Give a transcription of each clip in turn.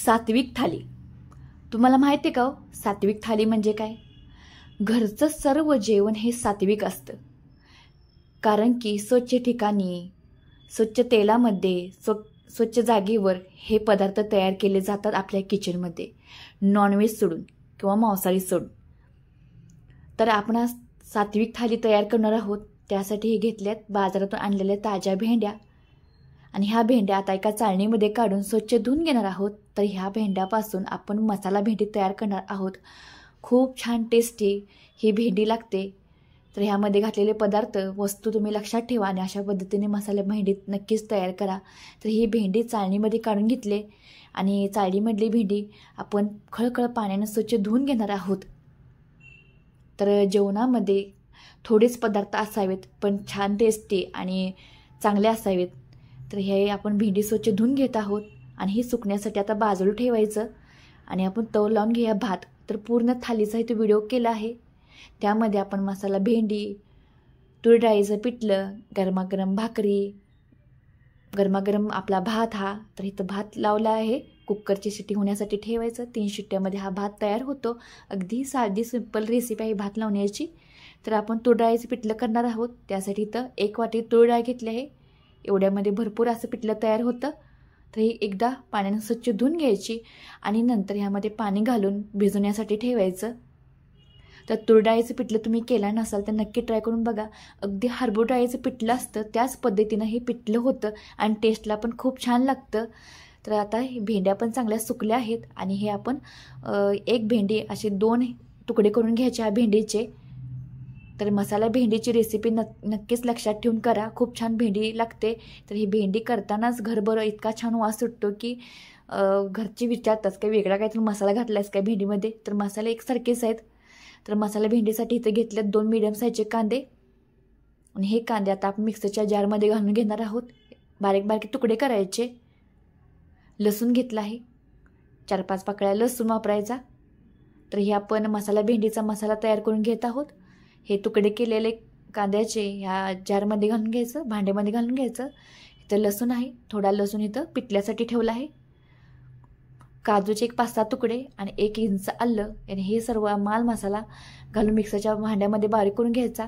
सात्विक थाली. तुम्हाला माहिती आहे का हो, सात्विक थाली म्हणजे काय? घरचं सर्व जेवण हे सात्विक असतं. कारण की स्वच्छ ठिकाणी, स्वच्छ तेलामध्ये, स्वच्छ जागेवर हे पदार्थ तयार केले जातात आपल्या किचनमध्ये, नॉनव्हेज सोडून किंवा मांसाहारी सोडून. तर आपण आज सात्विक थाली तयार करणार आहोत. त्यासाठी हे घेतल्यात बाजारातून आणलेल्या ताज्या भेंड्या, आणि ह्या भेंड्या आता एका चाळणीमध्ये काढून स्वच्छ धुवून घेणार आहोत. तर ह्या भेंड्यापासून आपण मसाला भेंडी तयार करणार आहोत. खूप छान टेस्टी ही भेंडी लागते. तर ह्यामध्ये घातलेले पदार्थ, वस्तू तुम्ही लक्षात ठेवा आणि अशा पद्धतीने मसाला भेंडी नक्कीच तयार करा. तर ही भेंडी चाळणीमध्ये काढून घेतले आणि चाळणीमधली भेंडी आपण खळखळ पाण्याने स्वच्छ धुवून घेणार आहोत. तर जेवणामध्ये थोडेच पदार्थ असावेत, पण छान टेस्टी आणि चांगले असावेत. तर हे आपण भेंडी स्वच्छ धुवून घेत आहोत आणि हे सुकण्यासाठी आता बाजूला ठेवायचं. आणि आपण तव लावून घेऊया भात. तर पूर्ण थालीचा इथे व्हिडिओ केला आहे. त्यामध्ये आपण मसाला भेंडी, तूर डाळीचं पिठलं, गरमागरम भाकरी, गरमागरम आपला भात हा. तर इथं भात लावला आहे. कुकरची शिट्टी होण्यासाठी ठेवायचं. 3 शिट्ट्यामध्ये हा भात तयार होतो. अगदी साधी सिंपल रेसिपी आहे भात लावण्याची. तर आपण तूर डाळीचं पिठलं करणार आहोत. त्यासाठी इथं 1 वाटी तूर डाळ घेतली आहे. एवढ्यामध्ये भरपूर असं पिठलं तयार होतं. तर ही एकदा पाण्याने स्वच्छ धुवून घ्यायची आणि नंतर ह्यामध्ये पाणी घालून भिजवण्यासाठी ठेवायचं. तर तूर डाळीचं पिठलं तुम्ही केला नसाल तर नक्की ट्राय करून बघा. अगदी हरभरा डाळीचं पिठलं असतं त्याच पद्धतीनं हे पिठलं होतं आणि टेस्टला पण खूप छान लागतं. तर आता हे भेंड्या पण चांगल्या सुकल्या आहेत आणि हे आपण एक भेंडी असे 2 तुकडे करून घ्यायचे ह्या भेंडीचे. तर मसाला भेंडीची रेसिपी नक्कीच लक्षात ठेवून करा. खूप छान भेंडी लागते. तर ही भेंडी करतानाच घरभर इतका छान वास सुटतो की घरचे विचारतात काय वेगळा काय तुम्ही मसाला घातलायस काय भेंडीमध्ये. तर मसाले एकसारखेच आहेत. तर मसाला भेंडीसाठी इथं घेतलेत 2 मीडियम साईजचे कांदे आणि हे कांदे आता आपण मिक्सरच्या जारमध्ये घालून घेणार आहोत. बारीक बारीक तुकडे करायचे. लसूण घेतला आहे, 4-5 पाकळ्या लसूण वापरायचा. तर हे आपण मसाला भेंडीचा मसाला तयार करून घेत आहोत. हे तुकडे केलेले कांद्याचे ह्या जारमध्ये घालून घ्यायचं, भांड्यामध्ये घालून घ्यायचं. इथं लसूण आहे, थोडा लसूण इथं पिठल्यासाठी ठेवला आहे. काजूचे एक 5-6 तुकडे आणि 1 इंच आलं आणि हे सर्व माल मसाला घालून मिक्सरच्या भांड्यामध्ये बारीक करून घ्यायचा.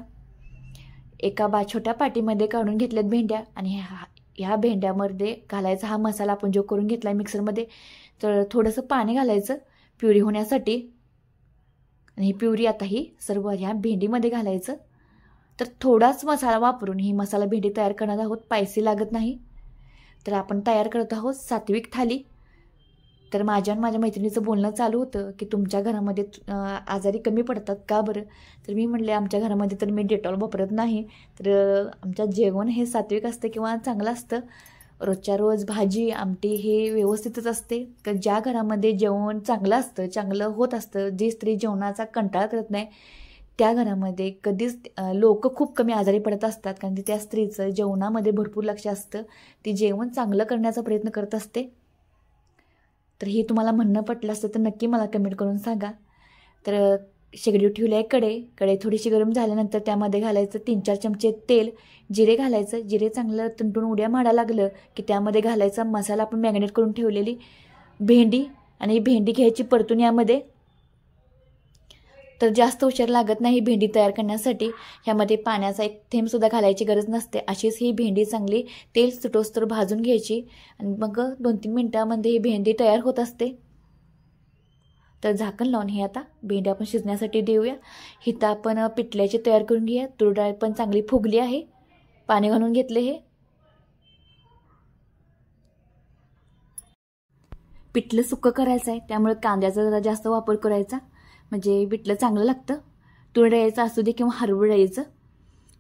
एका छोट्या पाटीमध्ये काढून घेतल्यात भेंड्या आणि ह्या भेंड्यामध्ये घालायचा हा मसाला आपण जो करून घेतला आहे मिक्सरमध्ये. तर थोडंसं पाणी घालायचं प्युरी होण्यासाठी आणि ही प्युरी आता ही सर्व ह्या भेंडीमध्ये घालायचं. तर थोडाच मसाला वापरून ही मसाला भेंडी तयार करणार आहोत. स्पायसी लागत नाही. तर आपण तयार करत आहोत सात्विक थाली. तर माझ्या आणि माझ्या मैत्रिणीचं बोलणं चालू होतं की तुमच्या घरामध्ये आजारी कमी पडतात का बरं. तर मी म्हणले आमच्या घरामध्ये तर मी डेटॉल वापरत नाही. तर आमच्या जेवण हे सात्विक असतं किंवा चांगलं असतं. रोजच्या रोज भाजी आमटी हे व्यवस्थितच असते. तर ज्या घरामध्ये जेवण चांगलं असतं, चांगलं होत असतं, जी स्त्री जेवणाचा कंटाळा करत नाही, त्या घरामध्ये कधीच लोक खूप कमी आजारी पडत असतात. कारण की त्या स्त्रीचं जेवणामध्ये भरपूर लक्ष असतं. ती जेवण चांगलं करण्याचा प्रयत्न करत असते. तर हे तुम्हाला म्हणणं पटलं असतं तर नक्की मला कमेंट करून सांगा. तर शेगडी ठेवली आहे कढई थोडीशी गरम झाल्यानंतर त्यामध्ये घालायचं 3-4 चमचे तेल, जिरे घालायचं. जिरे चांगलं तंटून उड्या मारायला लागलं की त्यामध्ये घालायचा मसाला आपण मॅरिनेट करून ठेवलेली भेंडी आणि भेंडी घ्यायची परतून यामध्ये. तर जास्त उशीर लागत नाही भेंडी तयार करण्यासाठी. ह्यामध्ये पाण्याचा 1 थेंबसुद्धा घालायची गरज नसते. अशीच ही भेंडी चांगली तेल सुटोस्तर भाजून घ्यायची आणि मग 2-3 मिनटामध्ये ही भेंडी तयार होत असते. तर झाकण लावून हे आता भेंडी आपण शिजण्यासाठी देऊया. हिथं आपण पिठल्याची तयार करून घेऊया. तूर डाळ पण चांगली फुगली आहे. पाणी घालून घेतले. हे पिठलं सुक्कं करायचं आहे त्यामुळे कांद्याचा जरा जास्त वापर करायचा म्हणजे पिठलं चांगलं लागतं. तूर डाळीचं असू दे किंवा हरभरा डाळीचं.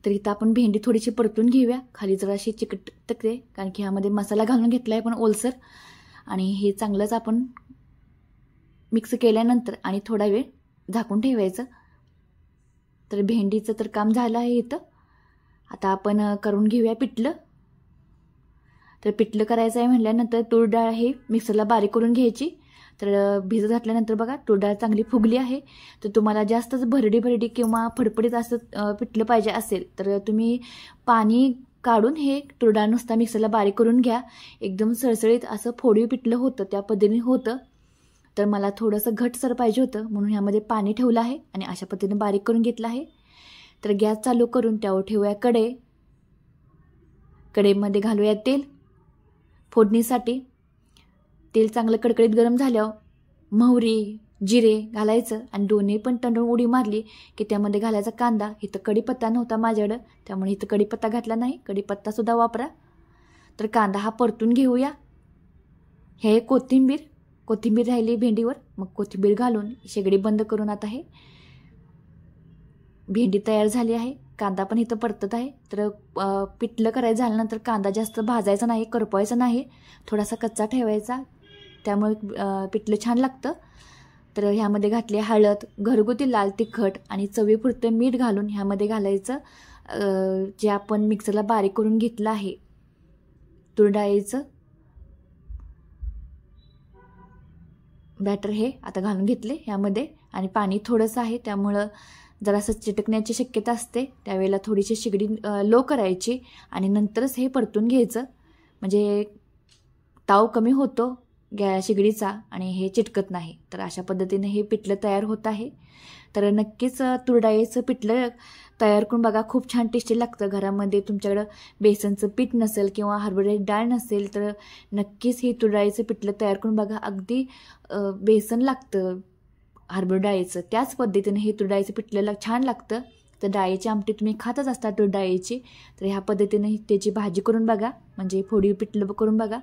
तर इथं आपण भेंडी थोडीशी परतून घेऊया. खाली जराशी चिकटते कारण की ह्यामध्ये मसाला घालून घेतला आहे पण ओलसर. आणि हे चांगलंच आपण मिक्स केल्यानंतर आणि थोडा वेळ झाकून ठेवायचं. तर भेंडीचं तर काम झालं आहे इथं. आता आपण करून घेऊया पिठलं. तर पिठलं करायचं आहे म्हटल्यानंतर तूर डाळ हे मिक्सरला बारीक करून घ्यायची. तर भिजत घातल्यानंतर बघा तूर डाळ चांगली फुगली आहे. तर तुम्हाला जास्तच भरडी किंवा फडफडीत असं पिठलं पाहिजे असेल तर तुम्ही पाणी काढून हे तूर डाळ नुसता मिक्सरला बारीक करून घ्या. एकदम सळसळीत असं फोडीव पिठलं होतं, त्या पद्धतीने होतं. तर मला थोडंसं घटसर पाहिजे होतं म्हणून ह्यामध्ये पाणी ठेवलं आहे आणि अशा पद्धतीने बारीक करून घेतलं आहे. तर गॅस चालू करून त्यावर ठेवूया कढई. कढईमध्ये घालूया तेल फोडणीसाठी. तेल चांगलं कडकडीत गरम झाल्यावर मोहरी जिरे घालायचं आणि दोन्ही पण तंडून उडी मारली की त्यामध्ये घालायचा कांदा. इथं कढीपत्ता नव्हता माझ्याकडं, त्यामुळे इथं कढीपत्ता घातला नाही, कढीपत्तासुद्धा वापरा. तर कांदा हा परतून घेऊया. हे कोथिंबीर राहिली भेंडीवर, मग कोथिंबीर घालून शेगडी बंद करून आता हे भेंडी तयार झाली आहे. कांदा पण इथं परतत आहे. तर पिठलं करायचं झाल्यानंतर कांदा जास्त भाजायचा नाही, करपवायचा नाही, थोडासा कच्चा ठेवायचा, त्यामुळे पिठलं छान लागतं. तर ह्यामध्ये घातले हळद, घरगुती लाल तिखट आणि चवीपुरतं मीठ घालून ह्यामध्ये घालायचं जे आपण मिक्सरला बारीक करून घेतलं आहे तूर डाळीचं बॅटर. हे आता घालून घेतले ह्यामध्ये आणि पाणी थोडंसं आहे, त्यामुळं जरासं चिटकण्याची शक्यता असते. त्यावेळेला थोडीशी शेगडी लो करायची आणि नंतरच हे परतून घ्यायचं, म्हणजे ताव कमी होतो शेगडीचा आणि हे चिटकत नाही. तर अशा पद्धतीने हे पिठलं तयार होत आहे. तर नक्कीच तूर डाळीचं पिठलं तयार करून बघा, खूप छान टेस्टी लागतं. घरामध्ये तुमच्याकडं बेसनचं पीठ नसेल किंवा हरभऱ्याची डाळ नसेल तर नक्कीच ही तूर डाळीचं पिठलं तयार करून बघा. अगदी बेसन लागतं हरभरा डाळीचं, त्याच पद्धतीने हे तूर डाळीचं पिठलं छान लागतं. तर डाळीची आमटी तुम्ही खातच असता तूर डाळीची, तर ह्या पद्धतीने त्याची भाजी करून बघा, म्हणजे फोडी पिठलं करून बघा.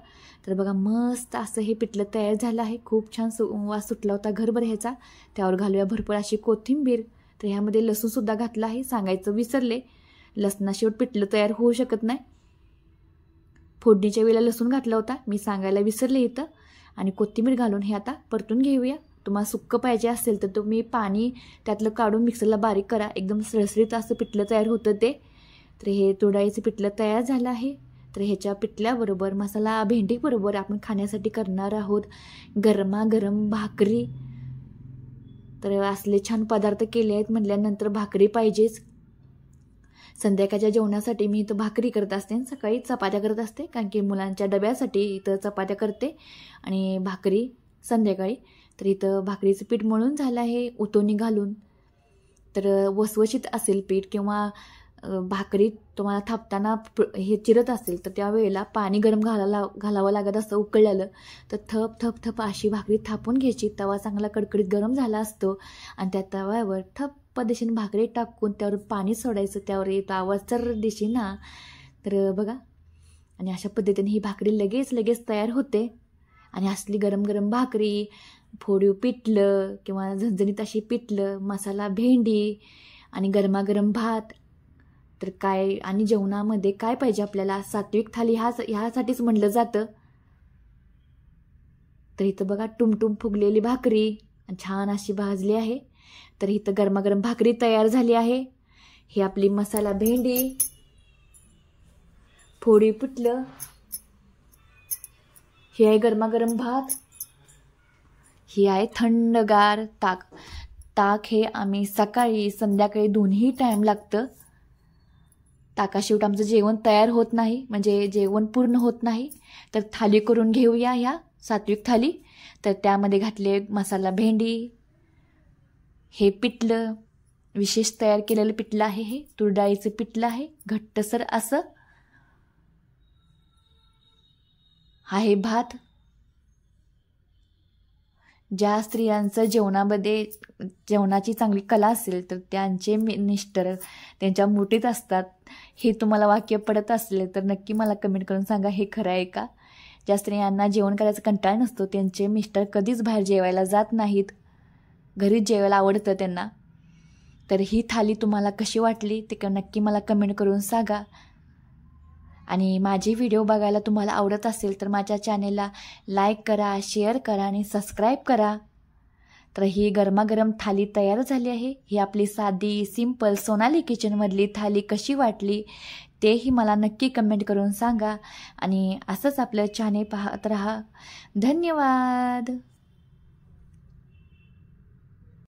तर बघा मस्त असं हे पिठलं तयार झालं आहे. खूप छान वास सुटला होता घरभर ह्याचा. त्यावर घालूया भरपूर अशी कोथिंबीर. तर ह्यामध्ये लसूणसुद्धा घातलं आहे, सांगायचं विसरले, लसणाशिवाय पिठलं तयार होऊ शकत नाही. फोडणीच्या वेळेला लसूण घातला होता, मी सांगायला विसरले इथं. आणि कोथिंबीर घालून हे आता परतून घेऊया. तुम्हाला सुक्कं पाहिजे असेल तर तुम्ही पाणी त्यातलं काढून मिक्सरला बारीक करा, एकदम सळसळीत असं पिठलं तयार होतं ते. तर हे तूर डाळीचं पिठलं तयार झालं आहे. तर ह्याच्या पिठल्याबरोबर मसाला भेंडीबरोबर आपण खाण्यासाठी करणार आहोत गरमागरम भाकरी. तर असले छान पदार्थ केले आहेत म्हटल्यानंतर भाकरी पाहिजेच. संध्याकाळच्या जेवणासाठी मी इथं भाकरी करत असते, सकाळी चपात्या करत असते, कारण की मुलांच्या डब्यासाठी इथं चपात्या करते आणि भाकरी संध्याकाळी. तर इथं भाकरीचं पीठ मळून झालं आहे उतोनी घालून. तर वसवशीत असेल पीठ किंवा भाकरी तुम्हाला थापताना हे चिरत असेल तर त्यावेळेला पाणी गरम घालावं लागत असतं उकळलेलं. तर थप थप अशी भाकरी थापून घ्यायची. तवा चांगला कडकडीत गरम झाला असतो आणि त्या तव्यावर थप पद्धतीने भाकरी टाकून त्यावर पाणी सोडायचं, त्यावर येतो आवाज चर दिशी ना. तर बघा, आणि अशा पद्धतीने ही भाकरी लगेच तयार होते. आणि असली गरम गरम भाकरी, फोडीव पिठलं किंवा झणझणीत अशी पिठलं, मसाला भेंडी आणि गरमागरम भात. तर काय, आणि जेवणामध्ये काय पाहिजे आपल्याला, सात्विक थाली ह्यासाठीच म्हणलं जातं. तर इथं बघा टुमटुम फुगलेली भाकरी छान अशी भाजली आहे. तर इथं गरमागरम भाकरी तयार झाली आहे. ही आपली मसाला भेंडी, फोडी पिठलं, ही आहे गरमागरम भात, ही आहे थंडगार ताक हे आम्ही सकाळी संध्याकाळी दोन्ही टाईम लागतं. ताकाशिवाय आमचं जेवण तयार होत नाही, म्हणजे जेवण पूर्ण होत नाही. तर थाली करून घेऊया ह्या सात्विक थाली. तर त्यामध्ये घातले मसाला भेंडी, हे पिठलं विशेष तयार केलेलं पिठलं आहे, हे तूर डाळीचं पिठलं आहे घट्टसर असं. हा आहे भात. ज्या स्त्रियांचं जेवणाची चांगली कला असेल तर त्यांचे मिस्टर त्यांच्या मुठीत असतात, हे तुम्हाला वाक्य पडत असले तर नक्की मला कमेंट करून सांगा, हे खरं आहे का. ज्या स्त्रियांना जेवण करायचा कंटाळा नसतो त्यांचे मिस्टर कधीच बाहेर जेवायला जात नाहीत, घरीच जेवायला आवडतं त्यांना. तर ही थाली तुम्हाला कशी वाटली ते नक्की मला कमेंट करून सांगा. आणि माझे व्हिडिओ बघायला तुम्हाला आवडत असेल तर माझ्या चॅनेलला लाईक करा, शेअर करा आणि सबस्क्राईब करा. तर ही गरमागरम थाली तयार झाली आहे. ही आपली साधी सिंपल सोनाली किचनमधली थाली कशी वाटली तेही मला नक्की कमेंट करून सांगा. आणि असंच आपलं चॅनेल पाहत राहा. धन्यवाद.